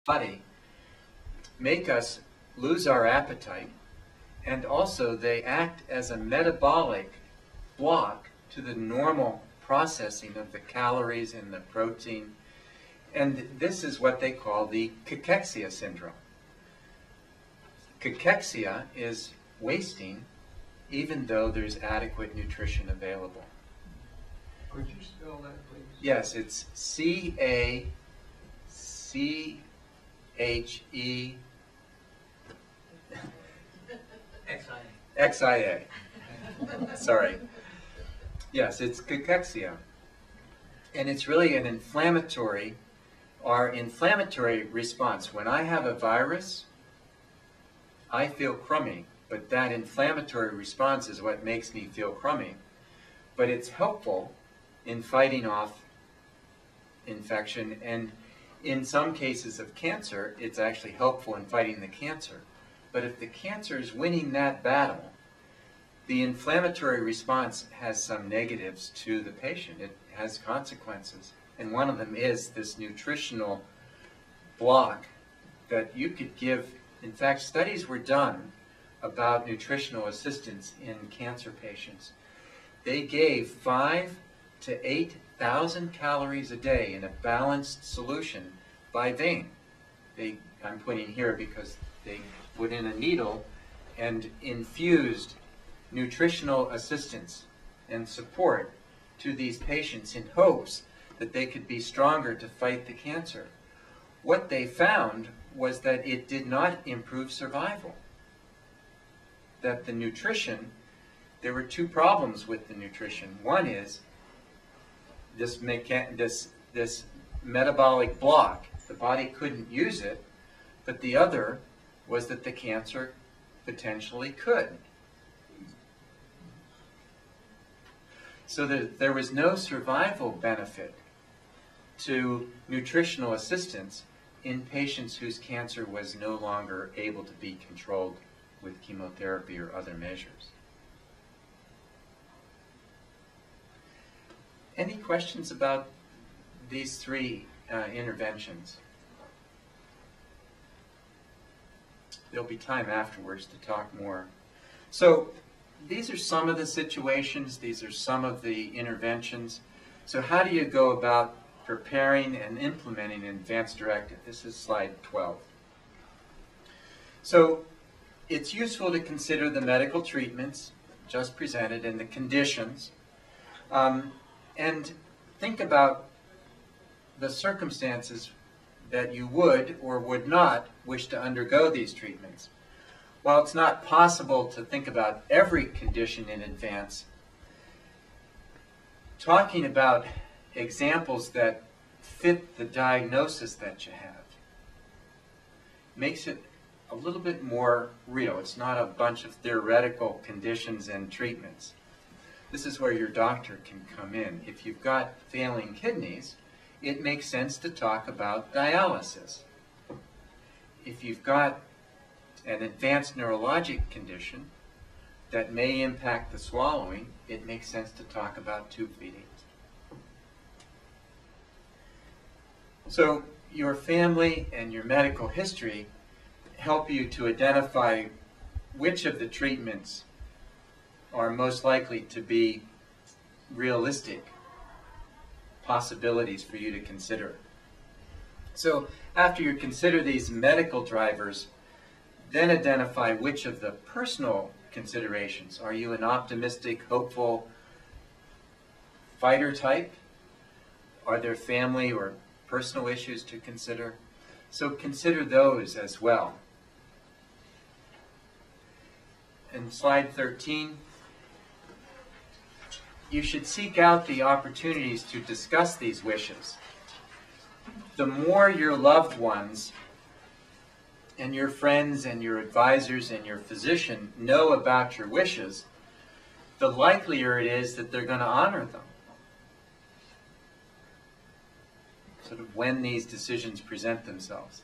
body make us lose our appetite, and also they act as a metabolic block to the normal processing of the calories and the protein. And this is what they call the cachexia syndrome. Cachexia is wasting even though there's adequate nutrition available. Could you spell that, please? Yes, it's C-A-C-H-E. X-I-A. Sorry. Yes, it's cachexia. And it's really an inflammatory response. When I have a virus, I feel crummy, but that inflammatory response is what makes me feel crummy. But it's helpful in fighting off infection, and in some cases of cancer, it's actually helpful in fighting the cancer. But if the cancer is winning that battle, the inflammatory response has some negatives to the patient. It has consequences. And one of them is this nutritional block that you could give. In fact, studies were done about nutritional assistance in cancer patients. They gave 5,000 to 8,000 calories a day in a balanced solution by vein. I'm putting here because they put in a needle and infused nutritional assistance and support to these patients in hopes that they could be stronger to fight the cancer. What they found was that it did not improve survival. That the nutrition, there were two problems with the nutrition. One is this metabolic block. The body couldn't use it, but the other was that the cancer potentially could. So there was no survival benefit to nutritional assistance in patients whose cancer was no longer able to be controlled with chemotherapy or other measures. Any questions about these three interventions? There'll be time afterwards to talk more. So these are some of the situations, these are some of the interventions. So how do you go about preparing and implementing an advanced directive? This is slide 12. So it's useful to consider the medical treatments just presented and the conditions, and think about the circumstances that you would or would not wish to undergo these treatments. While it's not possible to think about every condition in advance, talking about examples that fit the diagnosis that you have makes it a little bit more real. It's not a bunch of theoretical conditions and treatments. This is where your doctor can come in. If you've got failing kidneys, it makes sense to talk about dialysis. If you've got an advanced neurologic condition that may impact the swallowing, it makes sense to talk about tube feedings. So your family and your medical history help you to identify which of the treatments are most likely to be realistic possibilities for you to consider. So after you consider these medical drivers, then identify which of the personal considerations. Are you an optimistic, hopeful fighter type? Are there family or personal issues to consider? So consider those as well. In slide 13, you should seek out the opportunities to discuss these wishes. The more your loved ones and your friends and your advisors and your physician know about your wishes, the likelier it is that they're going to honor them. Sort of when these decisions present themselves.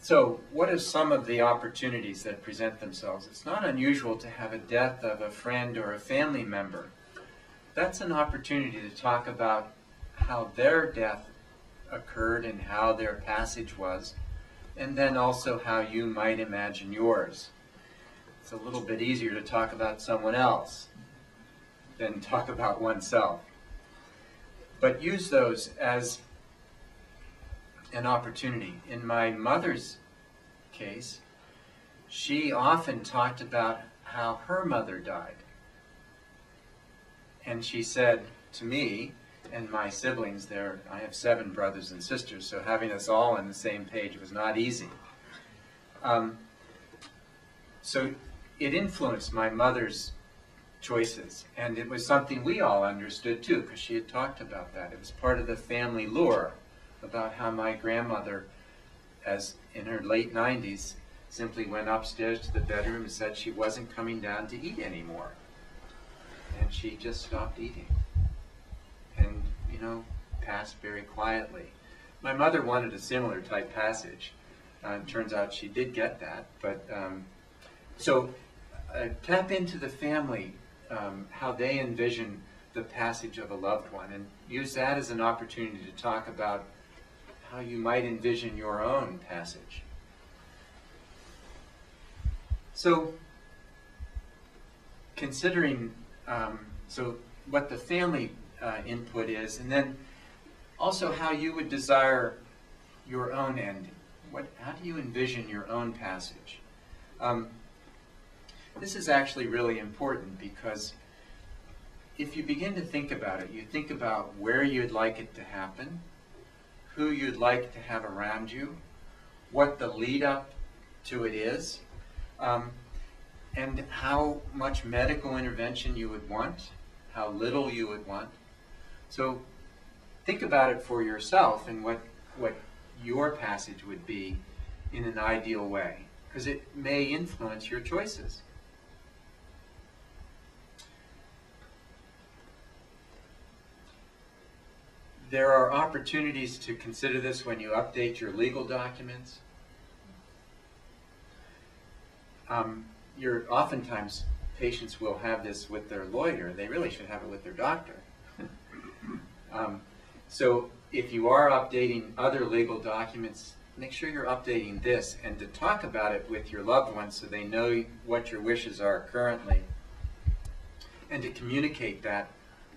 So, what are some of the opportunities that present themselves? It's not unusual to have a death of a friend or a family member. That's an opportunity to talk about how their death occurred and how their passage was, and then also how you might imagine yours. It's a little bit easier to talk about someone else than talk about oneself. But use those as an opportunity. In my mother's case, she often talked about how her mother died. And she said to me and my siblings, I have 7 brothers and sisters, so having us all on the same page was not easy. So it influenced my mother's choices, and it was something we all understood too, because she had talked about that. It was part of the family lore about how my grandmother, as in her late 90s, simply went upstairs to the bedroom and said she wasn't coming down to eat anymore. And she just stopped eating. And, passed very quietly. My mother wanted a similar type passage. It turns out she did get that. But so tap into the family, how they envision the passage of a loved one, and use that as an opportunity to talk about how you might envision your own passage. So, considering what the family input is, and then also how you would desire your own ending. How do you envision your own passage? This is actually really important, because if you begin to think about it, you think about where you'd like it to happen, who you'd like to have around you, what the lead up to it is, and how much medical intervention you would want, how little you would want. So think about it for yourself and what your passage would be in an ideal way, because it may influence your choices. There are opportunities to consider this when you update your legal documents. Oftentimes, patients will have this with their lawyer. They really should have it with their doctor. So if you are updating other legal documents, make sure you're updating this, and to talk about it with your loved ones so they know what your wishes are currently, and to communicate that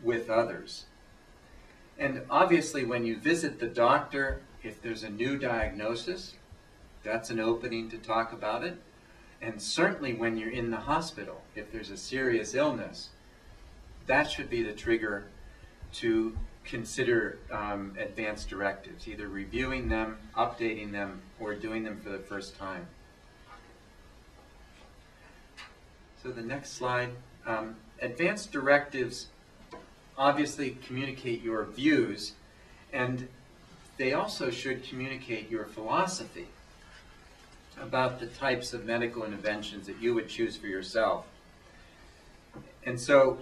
with others. And obviously, when you visit the doctor, if there's a new diagnosis, that's an opening to talk about it. And certainly when you're in the hospital, if there's a serious illness, that should be the trigger to consider advanced directives, either reviewing them, updating them, or doing them for the first time. So the next slide. Advanced directives obviously communicate your views, and they also should communicate your philosophy about the types of medical interventions that you would choose for yourself. And so,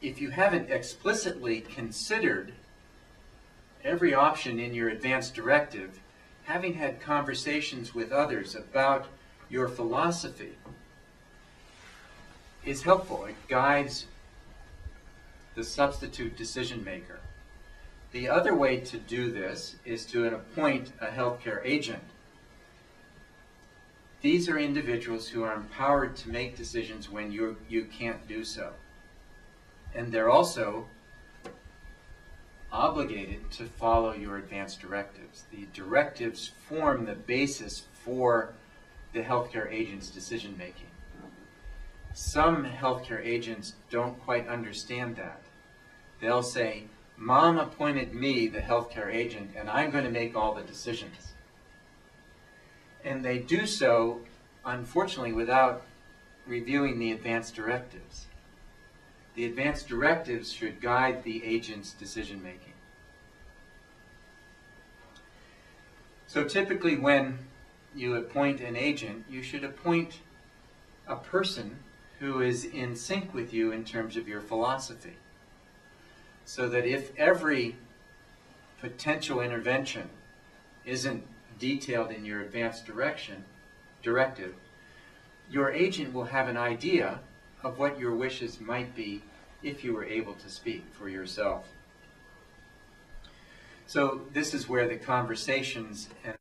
if you haven't explicitly considered every option in your advanced directive, having had conversations with others about your philosophy is helpful. It guides the substitute decision maker. The other way to do this is to appoint a healthcare agent. These are individuals who are empowered to make decisions when you can't do so. And they're also obligated to follow your advanced directives. The directives form the basis for the healthcare agent's decision making. Some healthcare agents don't quite understand that. They'll say, Mom appointed me the healthcare agent, and I'm going to make all the decisions. And they do so, unfortunately, without reviewing the advanced directives. The advanced directives should guide the agent's decision making. So typically when you appoint an agent, you should appoint a person who is in sync with you in terms of your philosophy. So that if every potential intervention isn't detailed in your advanced directive, your agent will have an idea of what your wishes might be if you were able to speak for yourself. So this is where the conversations and